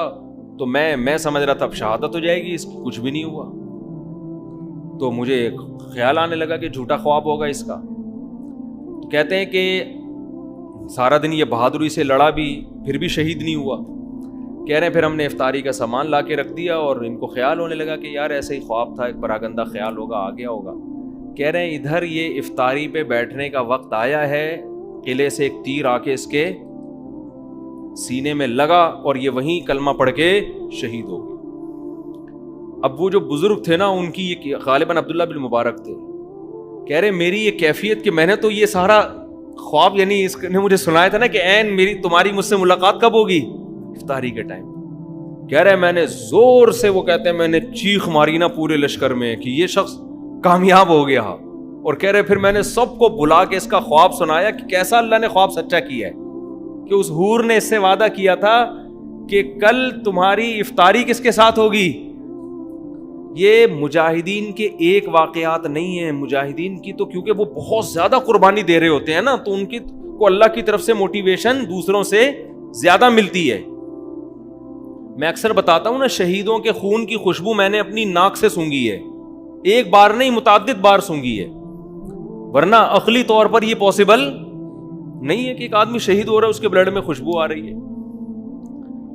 Speaker 1: تو میں سمجھ رہا تھا اب شہادت ہو جائے گی, اس کی کچھ بھی نہیں ہوا. تو مجھے خیال آنے لگا کہ جھوٹا خواب ہوگا اس کا. تو کہتے ہیں کہ سارا دن یہ بہادری سے لڑا بھی, پھر بھی شہید نہیں ہوا. کہہ رہے ہیں پھر ہم نے افطاری کا سامان لا کے رکھ دیا اور ان کو خیال ہونے لگا کہ یار ایسے ہی خواب تھا, ایک پراگندہ خیال ہوگا, آ گیا ہوگا. کہہ رہے ہیں ادھر یہ افطاری پہ بیٹھنے کا وقت آیا ہے, قلعے سے ایک تیر آ کے اس کے سینے میں لگا اور یہ وہیں کلمہ پڑھ کے شہید ہو گیا. اب وہ جو بزرگ تھے نا, ان کی یہ غالباً عبداللہ بن مبارک تھے, کہہ رہے میری یہ کیفیت کہ میں نے تو یہ سارا خواب, یعنی اس نے مجھے سنایا تھا نا کہ این میری تمہاری مجھ سے ملاقات کب ہوگی, افطاری کے ٹائم. کہہ رہے میں نے زور سے, وہ کہتے ہیں میں نے چیخ ماری نا پورے لشکر میں کہ یہ شخص کامیاب ہو گیا. اور کہہ رہے پھر میں نے سب کو بلا کے اس کا خواب سنایا کہ کیسا اللہ نے خواب سچا کیا ہے, کہ اس حور نے اس سے وعدہ کیا تھا کہ کل تمہاری افطاری کس کے ساتھ ہوگی. یہ مجاہدین کے ایک واقعات نہیں ہیں, مجاہدین کی تو کیونکہ وہ بہت زیادہ قربانی دے رہے ہوتے ہیں نا, تو ان کی کو اللہ کی طرف سے موٹیویشن دوسروں سے زیادہ ملتی ہے. میں اکثر بتاتا ہوں نا, شہیدوں کے خون کی خوشبو میں نے اپنی ناک سے سونگھی ہے, ایک بار نہیں متعدد بار سونگھی ہے, ورنہ عقلی طور پر یہ پاسبل نہیں ہے کہ ایک آدمی شہید ہو رہا ہے اس کے بلڈ میں خوشبو آ رہی ہے.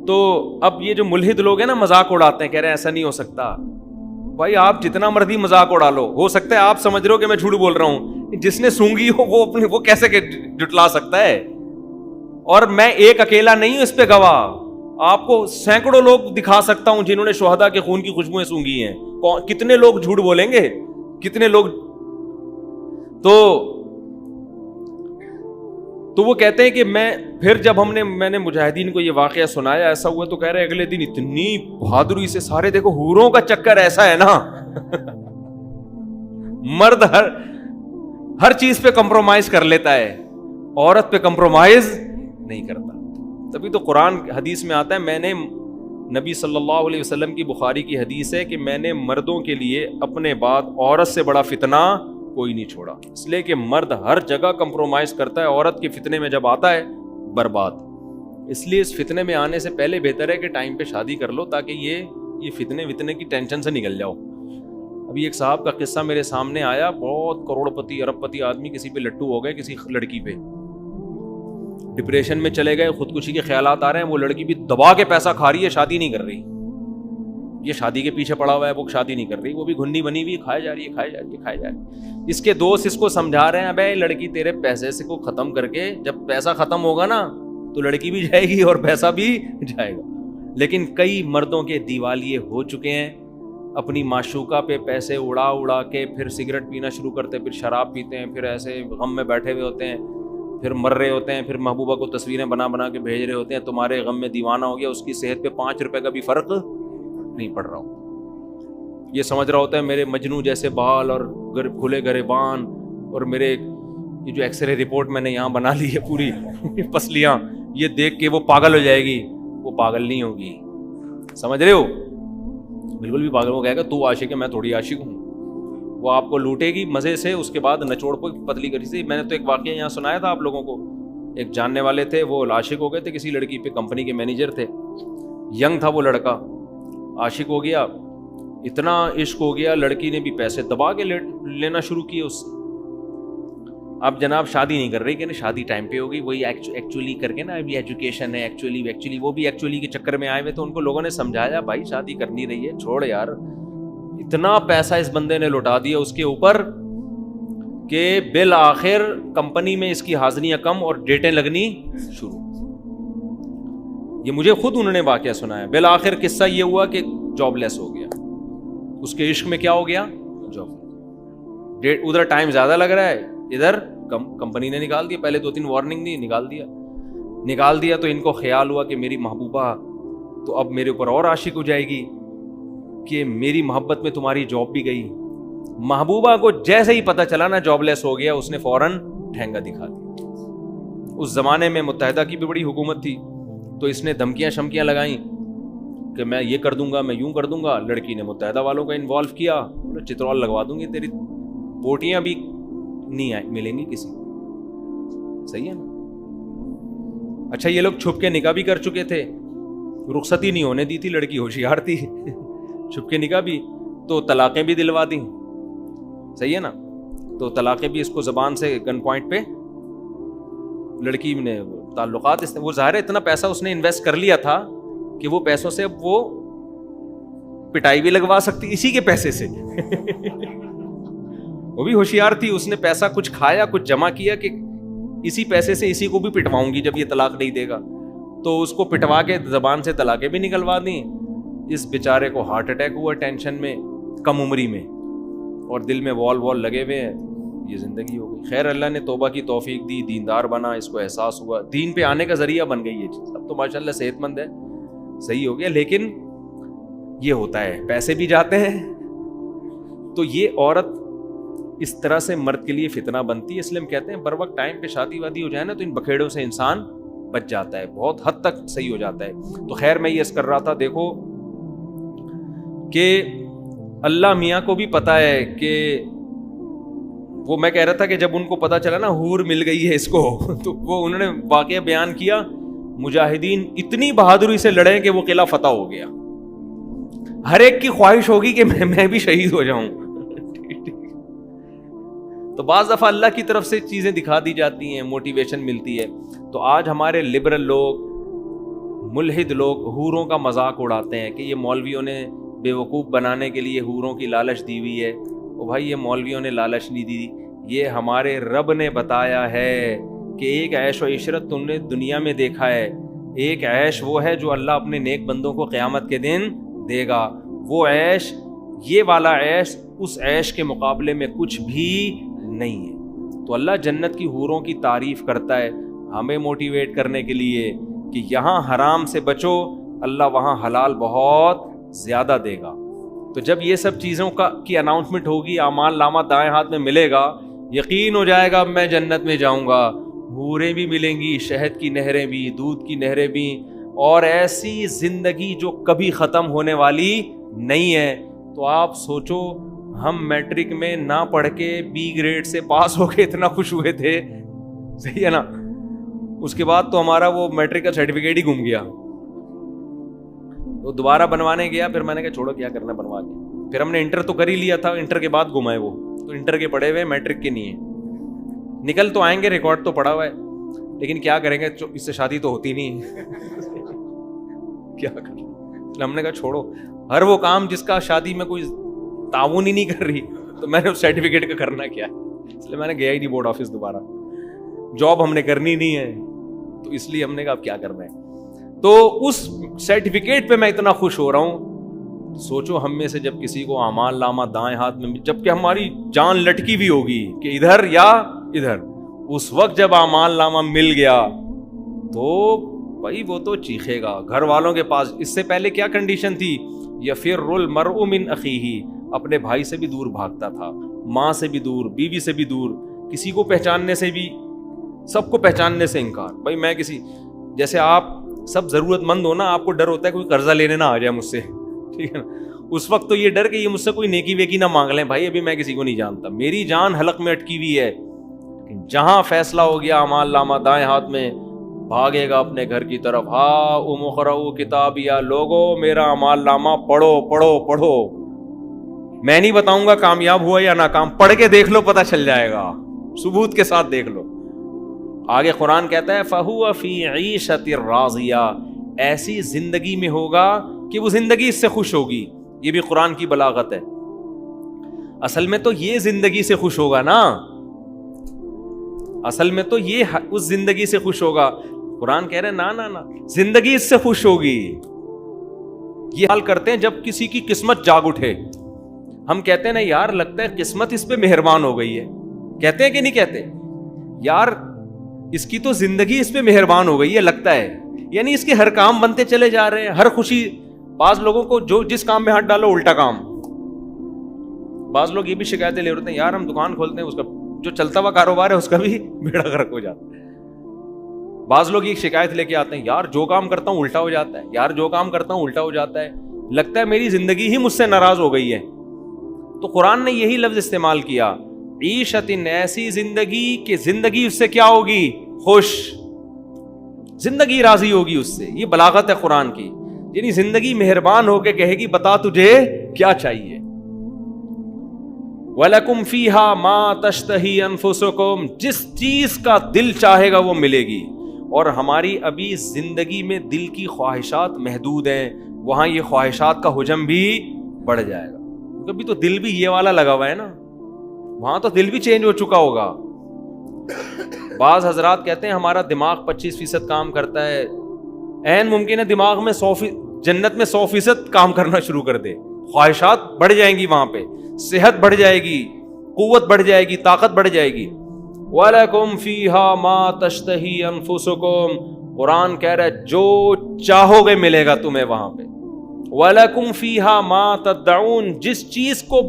Speaker 1: تو اب یہ جو ملحد لوگ ہیں نا مذاق اڑاتے ہیں, کہہ رہے ہیں ایسا نہیں ہو سکتا. بھائی آپ جتنا مرضی مذاق اڑا لو, ہو سکتا ہے آپ سمجھ رہے ہو کہ میں جھوٹ بول رہا ہوں, جس نے سونگھی ہو وہ کیسے جھٹلا سکتا ہے. اور میں ایک اکیلا نہیں ہوں اس پہ گواہ, آپ کو سینکڑوں لوگ دکھا سکتا ہوں جنہوں نے شہداء کے خون کی خوشبوئیں سونگھی ہیں. کتنے لوگ جھوٹ بولیں گے, کتنے لوگ. تو وہ کہتے ہیں کہ پھر جب میں نے مجاہدین کو یہ واقعہ سنایا, ایسا ہوا, تو کہہ رہے اگلے دن اتنی بہادری سے سارے, دیکھو حوروں کا چکر ایسا ہے نا, مرد ہر چیز پہ کمپرومائز کر لیتا ہے, عورت پہ کمپرومائز نہیں کرتا. تبھی تو قرآن حدیث میں آتا ہے, میں نے نبی صلی اللہ علیہ وسلم کی بخاری کی حدیث ہے کہ میں نے مردوں کے لیے اپنے بعد عورت سے بڑا فتنہ کوئی نہیں چھوڑا. اس لیے کہ مرد ہر جگہ کمپرومائز کرتا ہے, عورت کے فتنے میں جب آتا ہے برباد. اس لیے اس فتنے میں آنے سے پہلے بہتر ہے کہ ٹائم پہ شادی کر لو, تاکہ یہ فتنے کی ٹینشن سے نکل جاؤ. ابھی ایک صاحب کا قصہ میرے سامنے آیا, بہت کروڑ پتی ارب پتی آدمی کسی پہ لٹو ہو گئے, کسی لڑکی پہ ڈپریشن میں چلے گئے, خودکشی کے خیالات آ رہے ہیں, وہ لڑکی بھی دبا کے پیسہ کھا رہی ہے, شادی نہیں کر رہی. یہ شادی کے پیچھے پڑا ہوا ہے, وہ شادی نہیں کر رہی, وہ بھی گھنی بنی ہوئی کھائے جا رہی ہے. اس کے دوست اس کو سمجھا رہے ہیں, ابے لڑکی تیرے پیسے سے کو ختم کر کے, جب پیسہ ختم ہوگا نا تو لڑکی بھی جائے گی اور پیسہ بھی جائے گا. لیکن کئی مردوں کے دیوالیے ہو چکے ہیں, اپنی معشوقہ پہ پیسے اڑا کے پھر سگریٹ پینا شروع کرتے ہیں, پھر شراب پیتے ہیں, پھر ایسے غم میں بیٹھے ہوئے ہوتے ہیں, پھر مر رہے ہوتے ہیں, پھر محبوبہ کو تصویریں بنا کے بھیج رہے ہوتے ہیں, تمہارے غم میں دیوانہ ہو گیا, اس کی صحت پہ 5 روپے کا بھی فرق نہیں پڑ رہا ہوں. یہ سمجھ رہا ہوتا ہے میرے مجنو جیسے بال اور کھلے گریبان, اور میرے یہ جو ایکس رے رپورٹ میں نے یہاں بنا لی ہے پوری پسلیاں, یہ دیکھ کے وہ پاگل ہو جائے گی. وہ پاگل نہیں ہوگی, سمجھ رہے ہو, بالکل بھی پاگل. وہ کہے گا تو عاشق ہے, میں تھوڑی عاشق ہوں. وہ آپ کو لوٹے گی مزے سے, اس کے بعد نچوڑ کو پتلی کری تھی. میں نے تو ایک واقعہ یہاں سنایا تھا آپ لوگوں کو, ایک جاننے والے تھے, وہ عاشق ہو گئے تھے کسی لڑکی پہ, کمپنی کے مینیجر تھے, ینگ تھا وہ لڑکا, عاشق ہو گیا, اتنا عشق ہو گیا, لڑکی نے بھی پیسے دبا کے لینا شروع کیے اس سے. اب جناب شادی نہیں کر رہی, کہ شادی ٹائم پہ ہوگی, وہی ایکچولی کر کے نا, ابھی ایجوکیشن ہے, ایکچولی وہ بھی ایکچولی کے چکر میں آئے ہوئے. تو ان کو لوگوں نے سمجھایا, بھائی شادی کرنی رہی ہے, چھوڑ یار. اتنا پیسہ اس بندے نے لوٹا دیا اس کے اوپر کہ بالآخر کمپنی میں اس کی حاضریاں کم اور ڈیٹیں لگنی شروع. یہ مجھے خود انہوں نے واقعہ سنایا. بالآخر قصہ یہ ہوا کہ جاب لیس ہو گیا, اس کے عشق میں کیا ہو گیا, جاب. ادھر ٹائم زیادہ لگ رہا ہے, ادھر کمپنی نے نکال دیا. پہلے 2-3 وارننگ دی, نکال دیا. تو ان کو خیال ہوا کہ میری محبوبہ تو اب میرے اوپر اور عاشق ہو جائے گی, کہ میری محبت میں تمہاری جاب بھی گئی. محبوبہ کو جیسے ہی پتہ چلا نا جاب لیس ہو گیا, اس نے فوراً ٹھینگا دکھا دیا. اس زمانے میں متحدہ کی بھی بڑی حکومت تھی, تو اس نے دھمکیاں شمکیاں لگائیں کہ میں یہ کر دوں گا, میں یوں کر دوں گا. لڑکی نے متحدہ والوں کا انوالو کیا, چترول لگوا دوں گی, تیری بوٹیاں بھی نہیں ملیں گی کسی. صحیح ہے نا. اچھا یہ لوگ چھپ کے نکاح بھی کر چکے تھے, رخصت ہی نہیں ہونے دی تھی, لڑکی ہوشیار تھی, چھپ کے نکاح بھی, تو طلاقیں بھی دلوا دیں. صحیح ہے نا. تو طلاقیں بھی اس کو زبان سے گن پوائنٹ پہ, لڑکی نے تعلقات, وہ ظاہر ہے اتنا پیسہ اس نے انویسٹ کر لیا تھا, کہ وہ پیسوں سے اب وہ پٹائی بھی لگوا سکتی اسی کے پیسے سے. وہ بھی ہوشیار تھی, اس نے پیسہ کچھ کھایا کچھ جمع کیا کہ اسی پیسے سے اسی کو بھی پٹواؤں گی جب یہ طلاق نہیں دے گا, تو اس کو پٹوا کے زبان سے طلاقیں بھی نکلوا دیں. اس بیچارے کو ہارٹ اٹیک ہوا ٹینشن میں کم عمری میں, اور دل میں وال لگے ہوئے ہیں, یہ زندگی ہو گئی. خیر اللہ نے توبہ کی توفیق دی, دیندار بنا, اس کو احساس ہوا, دین پہ آنے کا ذریعہ بن گئی یہ چیز. اب تو ماشاءاللہ صحت مند ہے, صحیح ہو گیا. لیکن یہ ہوتا ہے, پیسے بھی جاتے ہیں. تو یہ عورت اس طرح سے مرد کے لیے فتنہ بنتی ہے. اس لیے ہم کہتے ہیں بر وقت ٹائم پہ شادی وادی ہو جائے نا تو ان بکھیڑوں سے انسان بچ جاتا ہے, بہت حد تک صحیح ہو جاتا ہے. تو خیر میں یہ عرض کر رہا تھا, دیکھو کہ اللہ میاں کو بھی پتا ہے کہ وہ, میں کہہ رہا تھا کہ جب ان کو پتا چلا نا حور مل گئی ہے اس کو, تو وہ انہوں نے واقعہ بیان کیا, مجاہدین اتنی بہادری سے لڑے کہ وہ قلعہ فتح ہو گیا. ہر ایک کی خواہش ہوگی کہ میں بھی شہید ہو جاؤں. تو بعض دفعہ اللہ کی طرف سے چیزیں دکھا دی جاتی ہیں, موٹیویشن ملتی ہے. تو آج ہمارے لبرل لوگ, ملحد لوگ حوروں کا مذاق اڑاتے ہیں کہ یہ مولویوں نے بیوقوف بنانے کے لیے حوروں کی لالچ دی ہوئی ہے. او بھائی, یہ مولویوں نے لالچ نہیں دی, یہ ہمارے رب نے بتایا ہے کہ ایک عیش و عشرت تم نے دنیا میں دیکھا ہے, ایک عیش وہ ہے جو اللہ اپنے نیک بندوں کو قیامت کے دن دے گا. وہ عیش, یہ والا عیش اس عیش کے مقابلے میں کچھ بھی نہیں ہے. تو اللہ جنت کی حوروں کی تعریف کرتا ہے ہمیں موٹیویٹ کرنے کے لیے کہ یہاں حرام سے بچو, اللہ وہاں حلال بہت زیادہ دے گا. تو جب یہ سب چیزوں کی اناؤنسمنٹ ہوگی, اعمال نامہ دائیں ہاتھ میں ملے گا, یقین ہو جائے گا اب میں جنت میں جاؤں گا. حوریں بھی ملیں گی, شہد کی نہریں بھی, دودھ کی نہریں بھی, اور ایسی زندگی جو کبھی ختم ہونے والی نہیں ہے. تو آپ سوچو, ہم میٹرک میں نہ پڑھ کے بی گریڈ سے پاس ہو کے اتنا خوش ہوئے تھے, صحیح ہے نا, اس کے بعد تو ہمارا وہ میٹرک کا سرٹیفکیٹ ہی گم گیا. وہ دوبارہ بنوانے گیا, پھر میں نے کہا چھوڑو کیا کرنا بنوا کے. پھر ہم نے انٹر تو کر ہی لیا تھا, انٹر کے بعد گمائے وہ, تو انٹر کے پڑھے ہوئے میٹرک کے نہیں ہیں. نکل تو آئیں گے, ریکارڈ تو پڑا ہوا ہے, لیکن کیا کریں گے, اس سے شادی تو ہوتی نہیں. کیا کریں, ہم نے کہا چھوڑو, ہر وہ کام جس کا شادی میں کوئی تعاون ہی نہیں کر رہی, تو میں نے اس سرٹیفکیٹ کا کرنا کیا, اس لیے میں نے گیا ہی نہیں بورڈ آفس دوبارہ. جاب ہم نے کرنی نہیں ہے, تو اس لیے ہم نے کہا اب کیا کرنا ہے. تو اس سرٹیفکیٹ پہ میں اتنا خوش ہو رہا ہوں. سوچو ہم میں سے جب کسی کو اعمال نامہ دائیں ہاتھ میں, جب کہ ہماری جان لٹکی بھی ہوگی کہ ادھر یا ادھر, اس وقت جب اعمال نامہ مل گیا تو بھائی وہ تو چیخے گا گھر والوں کے پاس. اس سے پہلے کیا کنڈیشن تھی, یفر المرء من اخیہ, اپنے بھائی سے بھی دور بھاگتا تھا, ماں سے بھی دور, بیوی سے بھی دور, کسی کو پہچاننے سے بھی, سب کو پہچاننے سے انکار. بھائی میں کسی, جیسے آپ سب ضرورت مند ہو نا, آپ کو ڈر ہوتا ہے کوئی قرضہ لینے نہ آ جائے مجھ سے, ٹھیک ہے نا, اس وقت تو یہ ڈر کہ یہ مجھ سے کوئی نیکی ویکی نہ مانگ لیں. بھائی ابھی میں کسی کو نہیں جانتا, میری جان حلق میں اٹکی ہوئی ہے. جہاں فیصلہ ہو گیا اعمال نامہ دائیں ہاتھ میں, بھاگے گا اپنے گھر کی طرف. ہاں اقرؤ کتابیہ, لوگو میرا اعمال نامہ پڑھو پڑھو پڑھو. میں نہیں بتاؤں گا کامیاب ہوا یا ناکام, پڑھ کے دیکھ لو, پتہ چل جائے گا, ثبوت کے ساتھ دیکھ لو. آگے قرآن کہتا ہے فَهُوَ فِي عِيشَةٍ رَاضِيَةٍ, ایسی زندگی میں ہوگا کہ وہ زندگی اس سے خوش ہوگی. یہ بھی قرآن کی بلاغت ہے. اصل میں تو یہ زندگی سے خوش ہوگا نا, اصل میں تو یہ اس زندگی سے خوش ہوگا. قرآن کہہ رہے نا نا نا, زندگی اس سے خوش ہوگی. یہ حال کرتے ہیں جب کسی کی قسمت جاگ اٹھے. ہم کہتے ہیں نا یار لگتا ہے قسمت اس پہ مہربان ہو گئی ہے, کہتے ہیں کہ نہیں کہتے, یار اس کی تو زندگی اس پہ مہربان ہو گئی ہے لگتا ہے, یعنی اس کے ہر کام بنتے چلے جا رہے ہیں, ہر خوشی. بعض لوگوں کو جو جس کام میں ہاتھ ڈالو الٹا کام. بعض لوگ یہ بھی شکایتیں لے رہے ہیں, یار ہم دکان کھولتے ہیں, اس کا جو چلتا ہوا کاروبار ہے اس کا بھی بیڑا غرق ہو جاتا ہے. بعض لوگ یہ شکایت لے کے آتے ہیں, یار جو کام کرتا ہوں الٹا ہو جاتا ہے, یار جو کام کرتا ہوں الٹا ہو جاتا ہے, لگتا ہے میری زندگی ہی مجھ سے ناراض ہو گئی ہے. تو قرآن نے یہی لفظ استعمال کیا, عیشتن, ایسی زندگی کہ زندگی اس سے کیا ہوگی, خوش, زندگی راضی ہوگی اس سے. یہ بلاغت ہے قرآن کی, یعنی زندگی مہربان ہو کے کہے گی بتا تجھے کیا چاہیے. وَلَكُمْ فِيهَا مَا تَشْتَهِي أَنفُسُكُمْ, جس چیز کا دل چاہے گا وہ ملے گی. اور ہماری ابھی زندگی میں دل کی خواہشات محدود ہیں, وہاں یہ خواہشات کا حجم بھی بڑھ جائے گا, کیونکہ ابھی تو دل بھی یہ والا لگا ہوا ہے نا, وہاں تو دل بھی چینج ہو چکا ہوگا. بعض حضرات کہتے ہیں ہمارا دماغ 25% کام کرتا ہے, عین ممکن ہے دماغ میں 100% جنت میں 100% کام کرنا شروع کر دے, خواہشات بڑھ جائیں گی, وہاں پہ صحت بڑھ جائے گی, قوت بڑھ جائے گی, طاقت بڑھ جائے گی. وَلَكُمْ فِيهَا مَا تَشْتَهِي أَنفُسُكُمْ, قرآن کہہ رہا ہے جو چاہو گے ملے گا تمہیں وہاں پہ. وَلَكُمْ فِيهَا مَا تَدَّعُونَ, جس چیز کو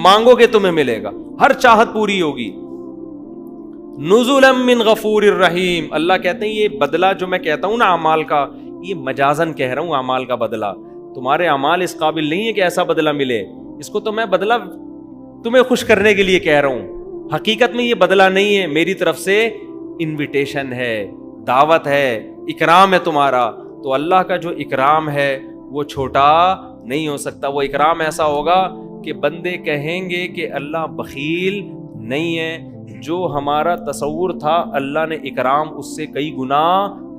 Speaker 1: مانگو گے تمہیں ملے گا, ہر چاہت پوری ہوگی. نُزُلًا مِّن غَفُورٍ رَحِيمٍ, اللہ کہتے ہیں یہ بدلہ جو میں کہتا ہوں نا اعمال کا, یہ مجازن کہہ رہا ہوں اعمال کا بدلہ. تمہارے اعمال اس قابل نہیں ہے کہ ایسا بدلہ ملے, اس کو تو میں بدلہ تمہیں خوش کرنے کے لیے کہہ رہا ہوں. حقیقت میں یہ بدلہ نہیں ہے, میری طرف سے انویٹیشن ہے, دعوت ہے, اکرام ہے تمہارا. تو اللہ کا جو اکرام ہے وہ چھوٹا نہیں ہو سکتا. وہ اکرام ایسا ہوگا کہ بندے کہیں گے کہ اللہ بخیل نہیں ہے, جو ہمارا تصور تھا اللہ نے اکرام اس سے کئی گنا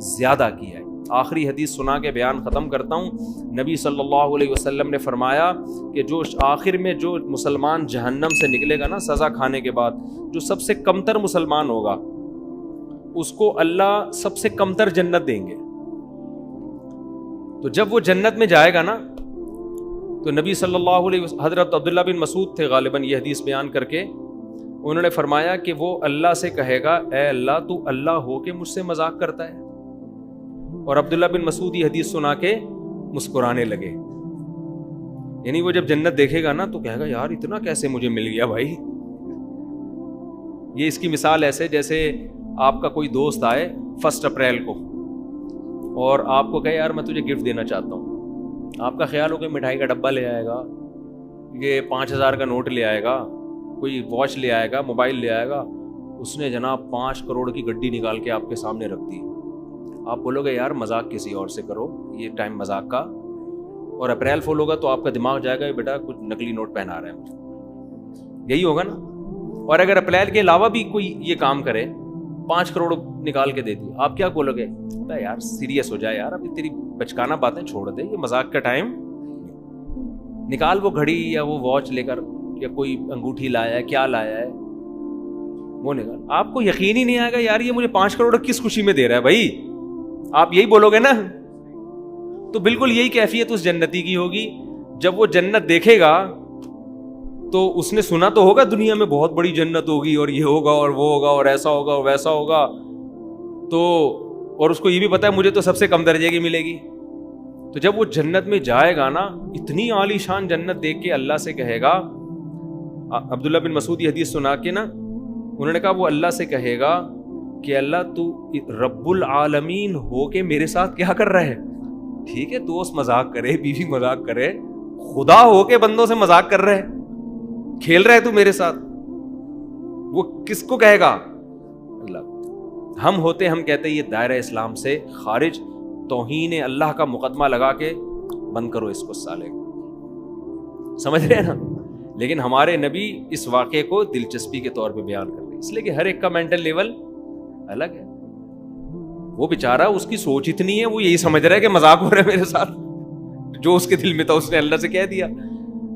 Speaker 1: زیادہ کیا ہے. آخری حدیث سنا کے بیان ختم کرتا ہوں. نبی صلی اللہ علیہ وسلم نے فرمایا کہ جو آخر میں جو مسلمان جہنم سے نکلے گا نا سزا کھانے کے بعد, جو سب سے کمتر مسلمان ہوگا اس کو اللہ سب سے کمتر جنت دیں گے. تو جب وہ جنت میں جائے گا نا تو نبی صلی اللہ علیہ وسلم, حضرت عبداللہ بن مسعود تھے غالباً یہ حدیث بیان کر کے, انہوں نے فرمایا کہ وہ اللہ سے کہے گا اے اللہ تو اللہ ہو کے مجھ سے مذاق کرتا ہے, اور عبداللہ بن مسعود یہ حدیث سنا کے مسکرانے لگے. یعنی وہ جب جنت دیکھے گا نا تو کہے گا یار اتنا کیسے مجھے مل گیا بھائی. یہ اس کی مثال ایسے جیسے آپ کا کوئی دوست آئے 1 اپریل کو اور آپ کو کہے یار میں تجھے گفٹ دینا چاہتا ہوں. آپ کا خیال ہو کہ مٹھائی کا ڈبہ لے آئے گا, یہ 5000 کا نوٹ لے آئے گا, کوئی واچ لے آئے گا, موبائل لے آئے گا. اس نے جناب 5 کروڑ کی گڈی نکال کے آپ کے سامنے رکھ دی. آپ بولو گے یار مذاق کسی اور سے کرو, یہ ٹائم مذاق کا, اور اپریل فول ہوگا تو آپ کا دماغ جائے گا بیٹا کچھ نقلی نوٹ پہنا رہا ہے مجھے, یہی ہوگا نا. اور اگر اپریل کے علاوہ بھی کوئی یہ کام کرے 5 کروڑ نکال کے دے دی, آپ کیا بولو گے یار سیریس ہو جائے یار, ابھی تیری بچکانا باتیں چھوڑ دے, یہ مذاق کا ٹائم نکال وہ گھڑی یا وہ واچ لے کر, یا کوئی انگوٹھی لایا ہے, کیا لایا ہے وہ نکال. آپ کو یقین ہی نہیں آئے گا یار یہ مجھے 5 کروڑ کس خوشی میں دے رہا ہے بھائی, آپ یہی بولو گے نا. تو بالکل یہی کیفیت اس جنتی کی ہوگی. جب وہ جنت دیکھے گا تو اس نے سنا تو ہوگا دنیا میں بہت بڑی جنت ہوگی اور یہ ہوگا اور وہ ہوگا اور ایسا ہوگا اور ویسا ہوگا, تو اور اس کو یہ بھی پتا ہے مجھے تو سب سے کم درجے کی ملے گی. تو جب وہ جنت میں جائے گا نا, اتنی عالی شان جنت دیکھ کے اللہ سے کہے گا, عبداللہ بن مسعود یہ حدیث سنا کے نا انہوں نے کہا وہ اللہ سے کہے گا کہ اللہ تو رب العالمین ہو کے میرے ساتھ کیا کر رہا ہے. ٹھیک ہے دوست مذاق کرے, بیوی مذاق کرے, خدا ہو کے بندوں سے مذاق کر رہے, کھیل رہے تو میرے ساتھ. وہ کس کو کہے گا؟ اللہ. ہم ہوتے, ہم کہتے یہ دائرہ اسلام سے خارج, توہین اللہ کا مقدمہ لگا کے بند کرو اس کو سالے, سمجھ رہے ہیں نا. لیکن ہمارے نبی اس واقعے کو دلچسپی کے طور پہ بیان کر رہے, اس لیے کہ ہر ایک کا مینٹل لیول الگ ہے. وہ بیچارہ اس کی سوچ اتنی ہے, وہ یہی سمجھ رہا ہے کہ مذاق ہو رہا ہے میرے ساتھ, جو اس کے دل میں تھا اس نے اللہ سے کہہ دیا.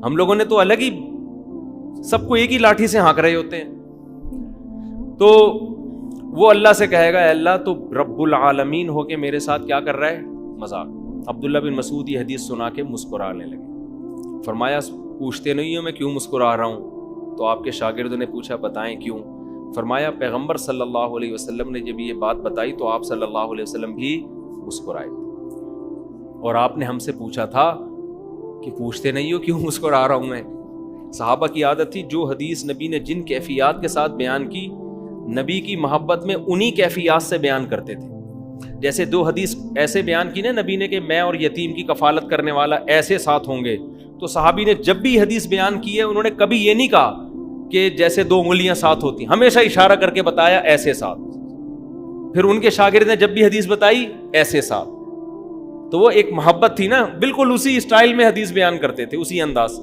Speaker 1: ہم لوگوں نے تو الگ ہی سب کو ایک ہی لاٹھی سے ہانک رہے ہوتے ہیں. تو وہ اللہ سے کہے گا اے اللہ تو رب العالمین ہو کے میرے ساتھ کیا کر رہا ہے, مذاق. عبداللہ بن مسعود یہ حدیث سنا کے مسکرانے لگے. فرمایا پوچھتے نہیں ہو میں کیوں مسکرا رہا ہوں؟ تو آپ کے شاگردوں نے پوچھا بتائیں کیوں. فرمایا پیغمبر صلی اللہ علیہ وسلم نے جب یہ بات بتائی تو آپ صلی اللہ علیہ وسلم بھی مسکرائے, اور آپ نے ہم سے پوچھا تھا کہ پوچھتے نہیں ہو کیوں مسکرا رہا ہوں میں. صحابہ کی عادت تھی جو حدیث نبی نے جن کیفیات کے ساتھ بیان کی, نبی کی محبت میں انہی کیفیات سے بیان کرتے تھے. جیسے 2 حدیث ایسے بیان کی نا نبی نے کہ میں اور یتیم کی کفالت کرنے والا ایسے ساتھ ہوں گے, تو صحابی نے جب بھی حدیث بیان کی ہے انہوں نے کبھی یہ نہیں کہا کہ جیسے 2 انگلیاں ساتھ ہوتی, ہمیشہ اشارہ کر کے بتایا ایسے ساتھ. پھر ان کے شاگرد نے جب بھی حدیث بتائی ایسے ساتھ. تو وہ ایک محبت تھی نا, بالکل اسی اسٹائل میں حدیث بیان کرتے تھے, اسی انداز.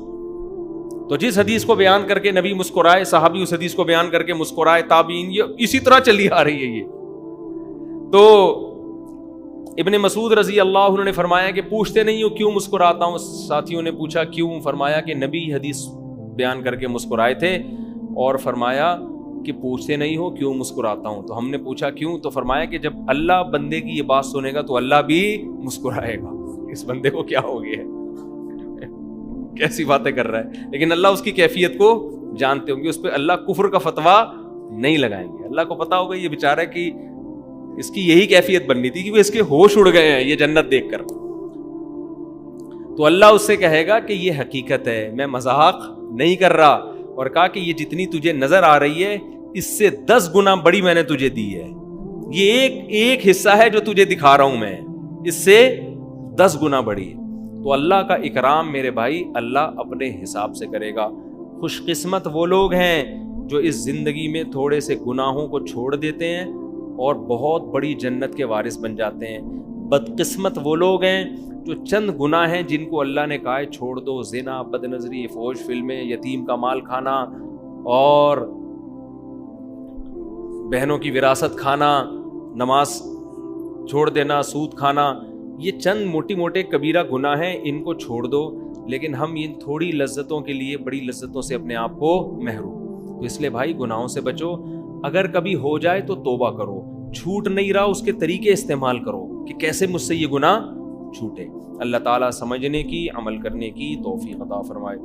Speaker 1: تو جس حدیث کو بیان کر کے نبی مسکرائے, صحابی اس حدیث کو بیان کر کے مسکرائے, تابعین, یہ اسی طرح چلی آ رہی ہے یہ. تو ابن مسعود رضی اللہ عنہ نے فرمایا کہ پوچھتے نہیں ہو کیوں مسکراتا ہوں؟ ساتھیوں نے پوچھا کیوں؟ فرمایا کہ نبی حدیث بیان کر کے مسکرائے تھے، اور فرمایا کہ پوچھتے نہیں ہو کیوں مسکراتا ہوں؟ تو ہم نے پوچھا کیوں؟ تو فرمایا کہ جب اللہ بندے کی یہ بات سنے گا تو اللہ بھی مسکرائے گا۔ اس بندے کو کیا ہو گیا ہے، کیسی باتیں کر رہا ہے؟ لیکن اللہ اس کی کیفیت کو جانتے ہوں گے، اس پہ اللہ کفر کا فتویٰ نہیں لگائیں گے۔ اللہ کو پتا ہوگا یہ بیچارہ کہ اس کی یہی کیفیت بننی تھی، کیونکہ اس کے ہوش اڑ گئے ہیں یہ جنت دیکھ کر۔ تو اللہ اس سے کہے گا کہ یہ حقیقت ہے، میں مذاق نہیں کر رہا، اور کہا کہ یہ جتنی تجھے نظر آ رہی ہے اس سے 10 گنا بڑی میں نے تجھے دی ہے، یہ ایک حصہ ہے جو تجھے دکھا رہا ہوں میں، اس سے 10 گنا بڑی ہے۔ تو اللہ کا اکرام میرے بھائی اللہ اپنے حساب سے کرے گا۔ خوش قسمت وہ لوگ ہیں جو اس زندگی میں تھوڑے سے گناہوں کو چھوڑ دیتے ہیں اور بہت بڑی جنت کے وارث بن جاتے ہیں۔ بدقسمت وہ لوگ ہیں جو چند گناہ ہیں جن کو اللہ نے کہا ہے چھوڑ دو، زنا، بد نظری، فحش فلمیں، یتیم کا مال کھانا، اور بہنوں کی وراثت کھانا، نماز چھوڑ دینا، سود کھانا، یہ چند موٹی موٹے کبیرہ گناہ ہیں، ان کو چھوڑ دو۔ لیکن ہم ان تھوڑی لذتوں کے لیے بڑی لذتوں سے اپنے آپ کو محروم۔ تو اس لیے بھائی گناہوں سے بچو، اگر کبھی ہو جائے تو توبہ کرو، چھوٹ نہیں رہا اس کے طریقے استعمال کرو کہ کیسے مجھ سے یہ گناہ چھوٹے۔ اللہ تعالیٰ سمجھنے کی، عمل کرنے کی توفیق عطا فرمائے۔